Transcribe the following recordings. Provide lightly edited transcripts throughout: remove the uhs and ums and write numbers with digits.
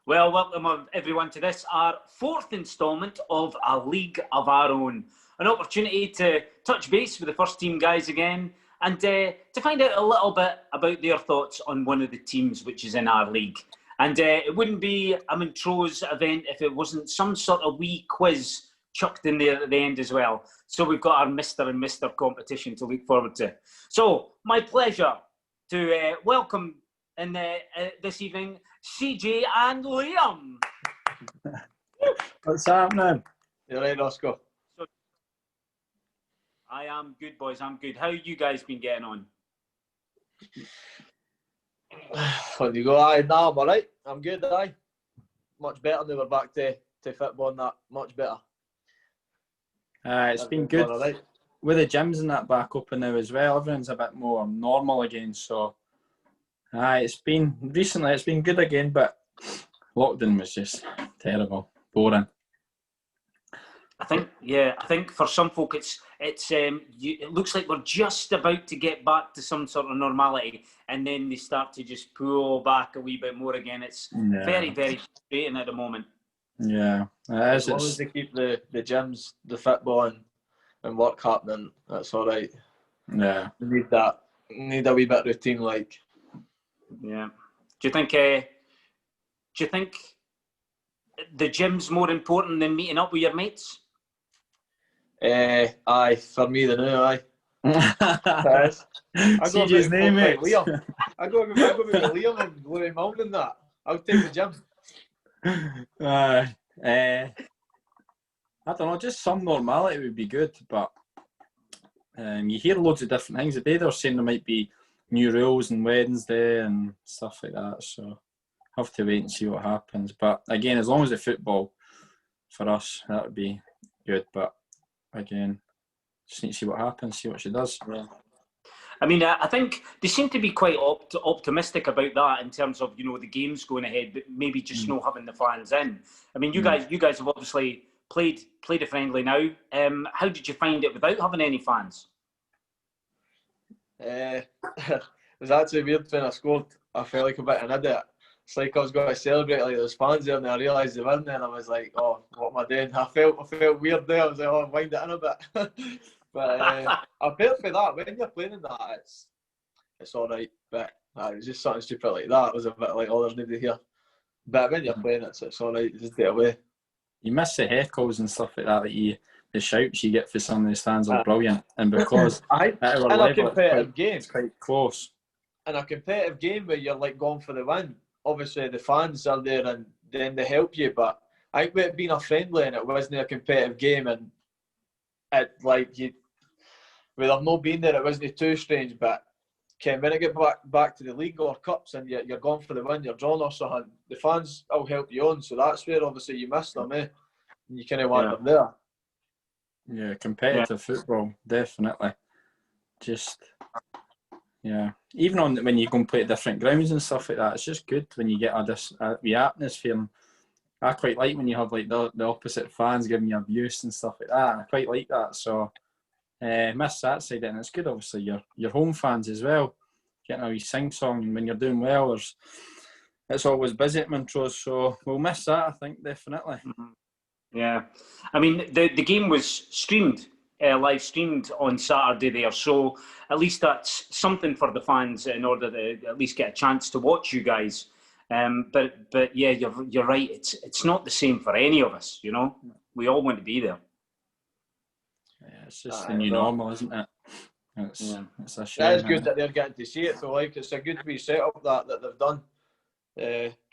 Well, welcome everyone to this, our fourth instalment of A League of Our Own. An opportunity to touch base with the first team guys again and to find out a little bit about their thoughts on one of the teams which is in our league. And it wouldn't be a Montrose event if it wasn't some sort of wee quiz chucked in there at the end as well. So we've got our Mr. and Mr. competition to look forward to. So, my pleasure to welcome in this evening CJ and Liam. What's happening? You're right, Oscar. I am good, boys. I'm good. How you guys been getting on? On you go, aye. Nah, I'm alright. I'm good, aye. Much better now we're back to football and that. Much better. It's been good. Right. With the gyms and that back open now as well, everyone's a bit more normal again. So, it's been good again, but lockdown was just terrible, boring. I think for some folk it looks like we're just about to get back to some sort of normality, and then they start to just pull back a wee bit more again. It's very, very frustrating at the moment. Yeah, as long as they keep the gyms, the football and work happening, that's all right. Yeah, we need that. We need a wee bit of routine, like. Yeah. Do you think the gym's more important than meeting up with your mates? Aye, for me the now, aye. CJ's name, mate. Liam. I go with Liam and Louis Mound and that. I'll take the gym. I don't know, just some normality would be good, but you hear loads of different things. Today they're saying there might be new rules on Wednesday and stuff like that, so have to wait and see what happens. But again, as long as the football for us, that would be good. But again, just need to see what happens, see what she does. Yeah. I mean, I think they seem to be quite optimistic about that in terms of, the games going ahead, but maybe just not having the fans in. I mean, you guys have obviously played a friendly now. How did you find it without having any fans? It was actually weird when I scored. I felt like a bit of an idiot. It's like I was going to celebrate, like there's fans there, and I realised they weren't there, and I was like, oh, what am I doing? I felt weird there. I was like, oh, wind it in a bit. But I felt for that. When you're playing in that, it's all right. But it was just something stupid like that. It was a bit like, oh, there's nobody here. But when you're playing, it's all right. Just get away. You miss the heckles and stuff like that. The shouts you get for some of the stands are brilliant. And because in a competitive game, it's quite close. In a competitive game where you're like going for the win, obviously the fans are there and then they help you. But I think with it being a friendly and it wasn't a competitive game, and it like you, with them not being there, it wasn't too strange. But when I get back to the league or cups and you're going for the win, you're drawn or something, the fans will help you on. So that's where obviously you miss them, and you kind of want them there. Yeah, competitive football, definitely. Just, even when you go and play at different grounds and stuff like that, it's just good when you get the atmosphere. And I quite like when you have like the opposite fans giving you abuse and stuff like that. I quite like that. So, miss that side, and it's good. Obviously, your home fans as well, getting a wee sing song, and when you're doing well, it's always busy at Montrose. So we'll miss that, I think, definitely. Mm-hmm. Yeah, I mean the game was streamed, live streamed on Saturday there, so at least that's something for the fans in order to at least get a chance to watch you guys. But yeah, you're right. It's not the same for any of us. We all want to be there. Yeah, it's just the new normal, isn't it? It's a shame. That is good that they're getting to see it. So it's a good wee setup that they've done.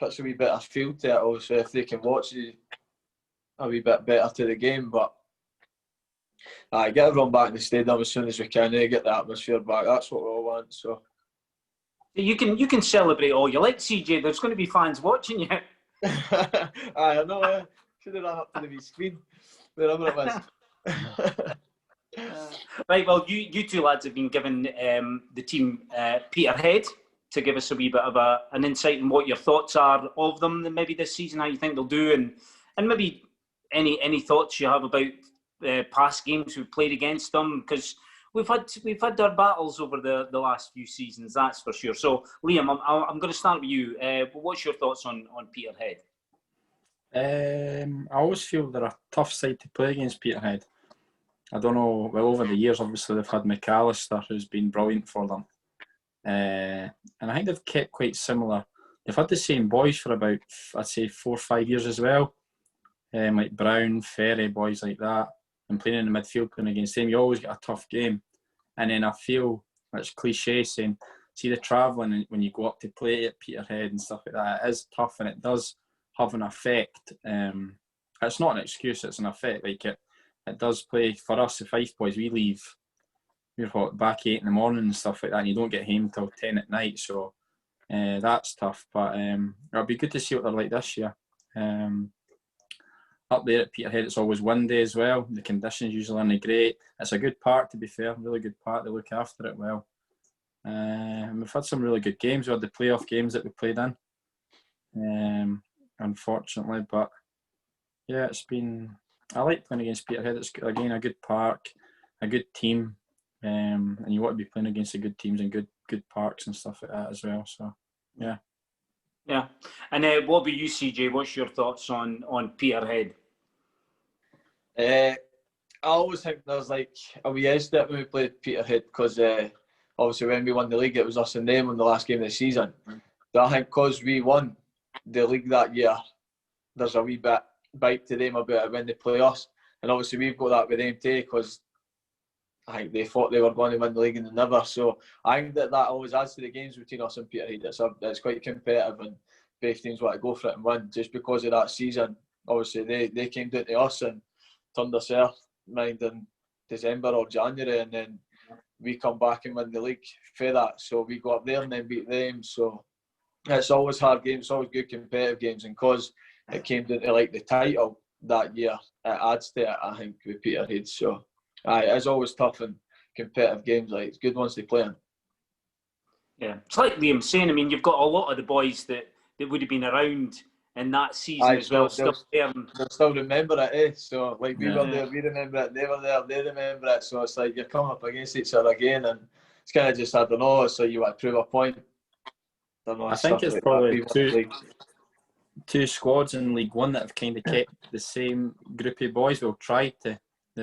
Puts a wee bit of feel to it also if they can watch it a wee bit better to the game. But get everyone back in the stadium as soon as we can, get the atmosphere back. That's what we all want. So you can celebrate all you like, CJ. There's going to be fans watching you. I know. Should have run up to the wee screen, wherever it was. Right. Well, you two lads have been given the team Peterhead to give us a wee bit of an insight on what your thoughts are of them, and maybe this season how you think they'll do, and maybe any thoughts you have about past games we've played against them, because we've had our battles over the last few seasons, that's for sure. So Liam, I'm going to start with you. What's your thoughts on Peterhead? I always feel they're a tough side to play against, Peterhead. I don't know, well, over the years, obviously, they've had McAllister, who's been brilliant for them. And I think they've kept quite similar. They've had the same boys for about, I'd say, 4 or 5 years as well. Like Brown, Ferry, boys like that. And playing in the midfield, playing against them, you always get a tough game. And then I feel, it's cliche saying, see the travelling when you go up to play at Peterhead and stuff like that, it is tough and it does have an effect. It's not an excuse, it's an effect. Like it does play for us, the Fife boys. We're back 8 in the morning and stuff like that, and you don't get home till 10 at night. So that's tough. But it'll be good to see what they're like this year. Up there at Peterhead, it's always windy as well. The conditions usually aren't great. It's a good park, to be fair, really good park. They look after it well. And we've had some really good games. We had the playoff games that we played in, unfortunately. But yeah, I like playing against Peterhead. It's, again, a good park, a good team. And you want to be playing against the good teams and good parks and stuff like that as well. So, yeah. Yeah. And what about you, CJ? What's your thoughts on Peterhead? I always think there's like a wee edge to it when we played Peterhead because obviously when we won the league, it was us and them on the last game of the season. But I think because we won the league that year, there's a wee bit bite to them about it when they play us. And obviously we've got that with them too because I think they thought they were going to win the league and they never. So I think that always adds to the games between us and Peterhead. It's quite competitive and both teams want to go for it and win just because of that season. Obviously they came down to us and turned us earth mind in December or January, and then we come back and win the league for that. So we go up there and then beat them. So it's always hard games, it's always good competitive games, and because it came down to like the title that year, it adds to it, I think, with Peterhead. So it's always tough and competitive games, like it's good ones to play in. Yeah, it's like Liam's saying. I mean, you've got a lot of the boys that would have been around in that season as well. They'll still remember it, eh? So like we were there, we remember it. They were there, they remember it. So it's like you're coming up against each other again, and it's kind of just, I don't know. So you want to prove a point. I think it's like probably two squads in League One that have kind of kept the same group of boys. They've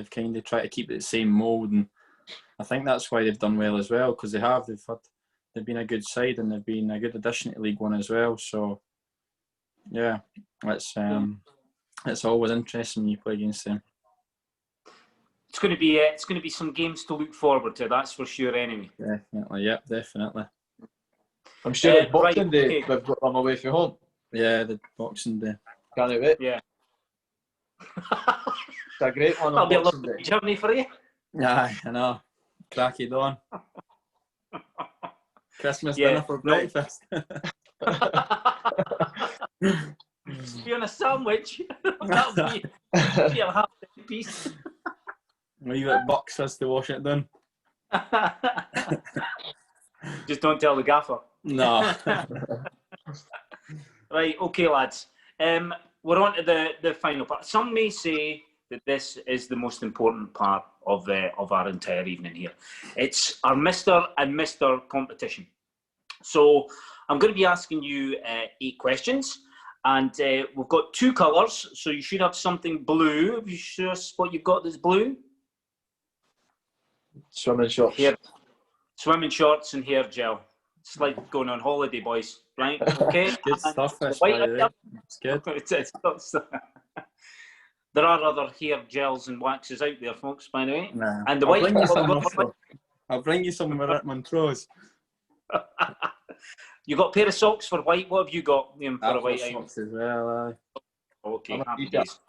kind of tried to keep it the same mould, and I think that's why they've done well as well, because they've been a good side and they've been a good addition to League One as well. So yeah, it's always interesting when you play against them. It's going to be some games to look forward to. That's for sure. Anyway. Definitely, yeah, definitely. I'm sure Boxing Day we've got them away from home. Yeah, the Boxing Day. Can't wait. Yeah. It's a great one. That'll be a lovely journey for you. Yeah, I know. Cracky dawn. Christmas dinner for breakfast. Be on a sandwich. That'll be a half piece. Leave it box us to wash it down. Just don't tell the gaffer. No. Right, okay, lads. We're on to the final part. Some may say that this is the most important part of our entire evening here. It's our Mr. and Mr. competition. So I'm going to be asking you 8 questions, and we've got 2 colours, so you should have something blue. Are you sure what you've got that's blue? Swimming shorts. Swimming shorts and hair gel. It's like going on holiday, boys. Right? Okay. Good stuff, this, by the way. It's good. There are other hair gels and waxes out there, folks, by the way. Nah. And the white. I'll bring you some at Montrose. You got a pair of socks for white. What have you got, Liam, for a white socks as well. Okay, happy days.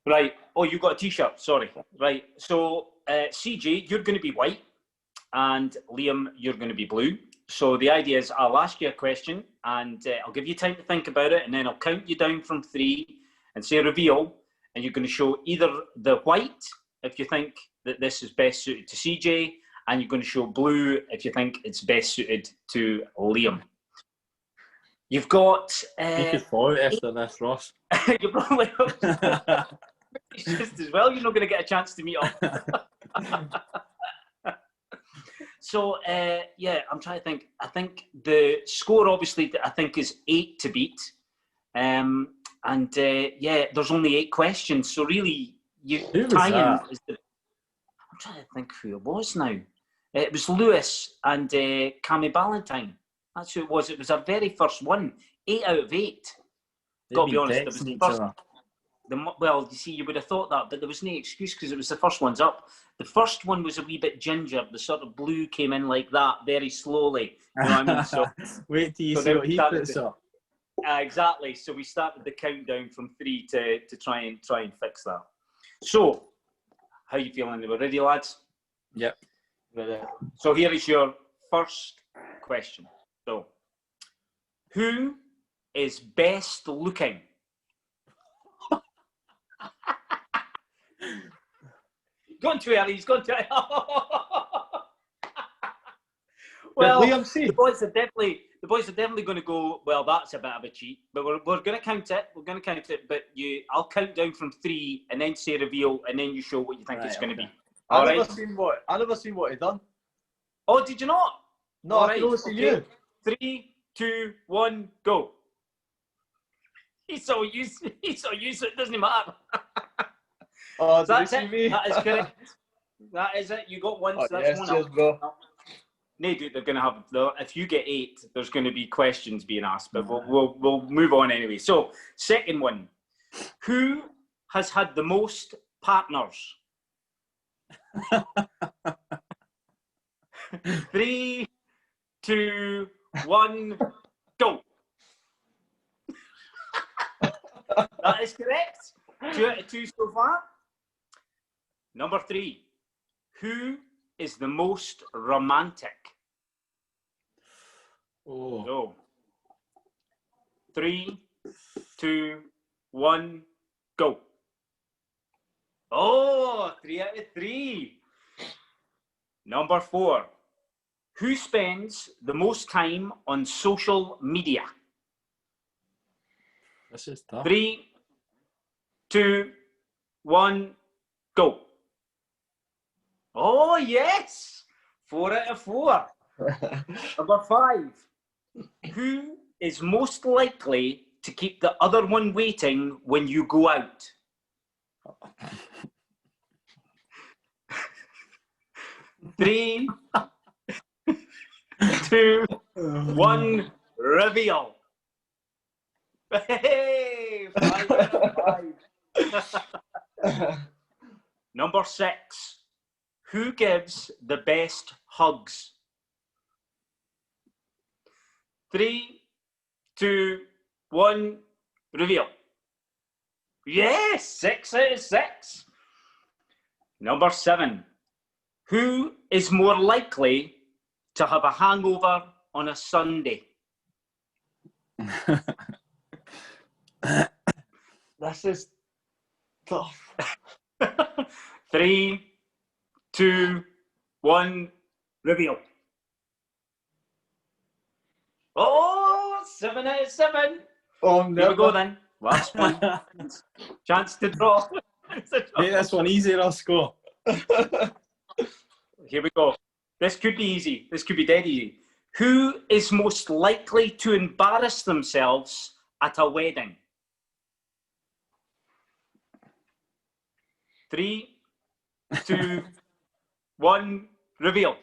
Right. Oh, you got a t-shirt. Sorry. Right. So, CJ, you're going to be white, and Liam, you're going to be blue. So the idea is I'll ask you a question, and I'll give you time to think about it, and then I'll count you down from 3 and say reveal, and you're going to show either the white if you think that this is best suited to CJ, and you're going to show blue if you think it's best suited to Liam. You've got... you could follow it after this, Ross. You probably it's just as well, you're not going to get a chance to meet up. So, I'm trying to think. I think the score, obviously, I think is 8 to beat. And yeah, there's only 8 questions, so really, Who was tying that? is the. I'm trying to think who it was now. It was Lewis and Cammy Ballantyne. That's who it was. It was our very first one. 8 out of 8. Got to be honest, it was the first. Well, you see, you would have thought that, but there was no excuse because it was the first one's up. The first one was a wee bit ginger. The sort of blue came in like that, very slowly. You know what I mean? So wait till you so see then what we he started puts up. exactly. So we started the countdown from 3 to try and fix that. So, how you feeling? We're ready, lads? Yep. So here is your first question. So, who is best looking? Gone too early. He's gone too early. Well, Liam C. the boys are definitely going to go. Well, that's a bit of a cheat, but we're going to count it. We're going to count it, but I'll count down from 3 and then say reveal, and then you show what you think it's going to be. I never seen what he done. Oh, did you not? No, all I can only see you. 3, 2, 1, go. He's so used to it, doesn't matter. Oh, So did you that's see it. me? That is correct. That is it. You got 1, so that's yes, 1 cheers, up. bro. No, dude, they're going to have. If you get 8, there's going to be questions being asked, but we'll move on anyway. So, second one: who has had the most partners? 3, 2, 1, go. That is correct. 2 out of 2 so far. Number 3: who is the most romantic? Oh. So, 3, 2, 1, go. Oh, 3 out of 3. Number 4: who spends the most time on social media? This is tough. 3, 2, 1, go. Oh, yes! 4 out of 4. Number 5: who is most likely to keep the other one waiting when you go out? 3, 2, 1, reveal. Hey, 5 out of 5. Number 6: who gives the best hugs? 3, 2, 1, reveal. Yes, 6 out of 6. Number 7: who is more likely to have a hangover on a Sunday? This is tough. 3, 2, 1, reveal. Oh, 7 out of 7. Oh, Here we go then. Last one. Chance to draw. Make this one easy, Roscoe. Here we go. This could be easy. This could be dead easy. Who is most likely to embarrass themselves at a wedding? 3, 2, 1, reveal.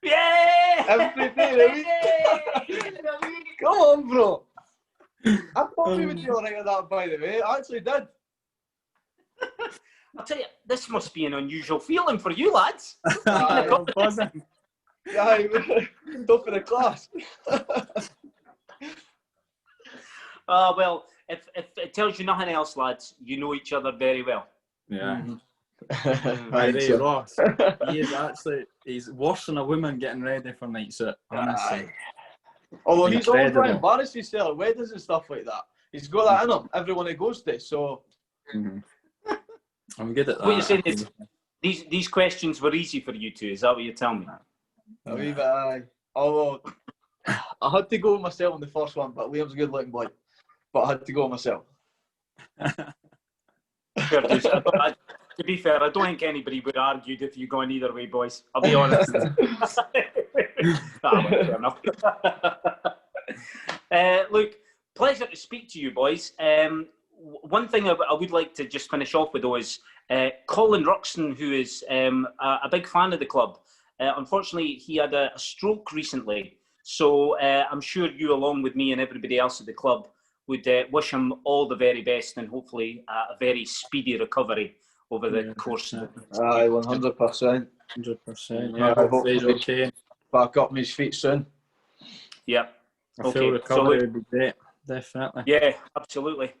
Yeah! Every day of the week. Come on, bro. I thought we would be alright with that, by the way. I actually did. I'll tell you, this must be an unusual feeling for you lads. I'm buzzing. Yeah, top of the class. Well, if it tells you nothing else, lads, you know each other very well. Yeah. Right, Hey, so- Ross, he's worse than a woman getting ready for night suit, honestly. Although he's all Incredible. trying to embarrass himself at weddings and stuff like that. He's got that in him, everyone he goes to, so... I'm good at that. What you're saying is these questions were easy for you two, is that what you're telling me? A wee bit, aye. Although, I had to go with myself on the first one, but Liam's a good looking boy. But I had to go with myself. Fair dues. To be fair, I don't think anybody would have argued if you gone either way, boys. I'll be honest. Fair enough. Look, pleasure to speak to you, boys. One thing I would like to just finish off with, though, is Colin Ruxton, who is a big fan of the club. Unfortunately, he had a stroke recently, so I'm sure you, along with me and everybody else at the club, would wish him all the very best and hopefully a very speedy recovery over the course of it. Aye, 100%. 100%. Yeah, Hopefully he's okay. Back up on his feet soon. Yeah. A full recovery would be great. Definitely. Yeah, absolutely.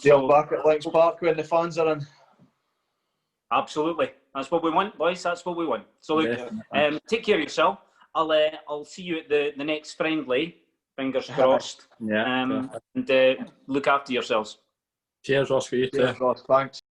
You're back at Links Park when the fans are in. Absolutely. That's what we want, boys. That's what we want. So look, take care of yourself. I'll see you at the next friendly. Fingers crossed. Yeah. And look after yourselves. Cheers, Oscar. You too. Cheers, Ross. Thanks.